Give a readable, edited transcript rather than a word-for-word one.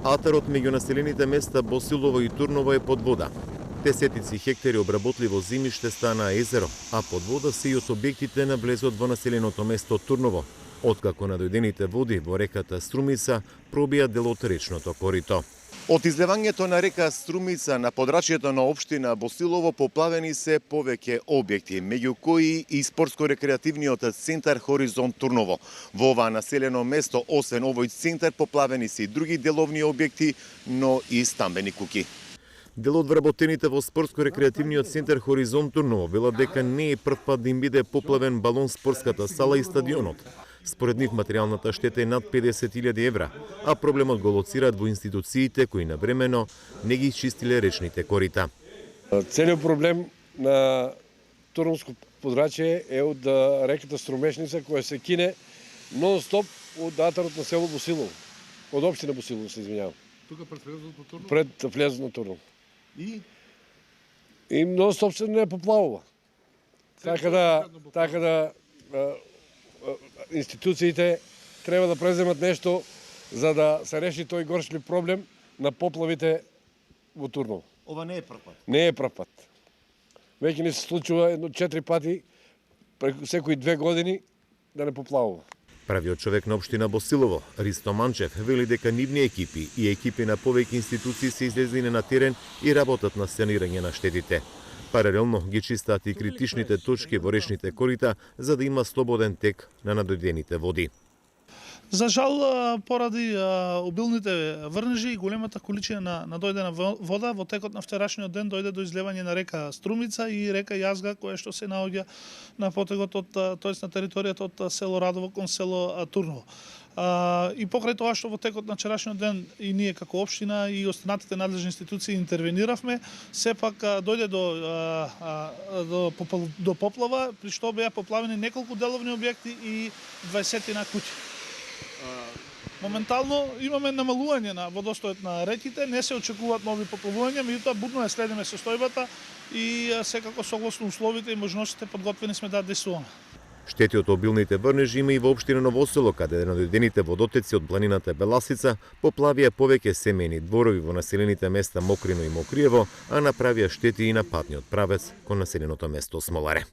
Атарот меѓу населените места Босилово и Турново е под вода. Десетици хектари обработливо земјиште стана езеро, а под вода се и од објектите на влезот во населеното место Турново, откако надојдените води во реката Струмица пробија дел од речното корито. Од излевањето на река Струмица на подрачјето на општина Босилово поплавени се повеќе објекти, меѓу кои и спортско-рекреативниот центар Хоризонт Турново. Во ова населено место, освен овој центар, поплавени се и други деловни објекти, но и стамбени куќи. Дел од вработените во спортско-рекреативниот центар Хоризонт Турново велат дека не е прв пат да им биде поплавен балон спортската сала и стадионот. Според нив материјалната штета е над 50.000 евра, а проблемот го лоцираат во институциите кои навремено не ги чистиле речните корита. Целиот проблем на Турновско подрачје е од реката Струмешница, која се кине нон-стоп од атарот на село Босилово, од општина Босилово, се извинјавам. Тука пред влезот на Турново? Пред влезот на Турново. И нон-стоп се не поплавува. Така да институциите треба да преземат нешто за да се реши тој горшлив проблем на поплавите во Турново. Ова не е прв пат. Не е прв пат. Веќе ни се случува 4 пати преку секои 2 години да не поплавува. Правиот човек на општина Босилово, Ристо Манчев, вели дека нивни екипи и екипи на повеќе институции се излезлине на терен и работат на санирање на штетите. Паралелно ги чистаат и критичните точки во речните корита за да има слободен тек на надојдените води. За жал, поради обилните врнежи и големата количина надојдена вода, во текот на вчерашниот ден дојде до излевање на река Струмица и река Јазга, која што се наоѓа на потегот тоест на територијата од село Радово кон село Турново. И покрај тоа што во текот на вчерашниот ден и ние како општина и останатите надлежни институции интервениравме, сепак дојде до поплава, при што беа поплавени неколку деловни објекти и 20 куќи. Моментално имаме намалување на водостојот на реките, не се очекуваат нови поплавувања, меѓутоа будно ја следиме состојбата и секако согласно условите и можностите подготвени сме да действуваме. Штети од обилните врнежи има и во општина Ново Село, каде надојдените водотеци од планината Беласица поплавија повеќе семејни дворови во населените места Мокрино и Мокриево, а направија штети и на патниот правец кон населеното место Смоларе.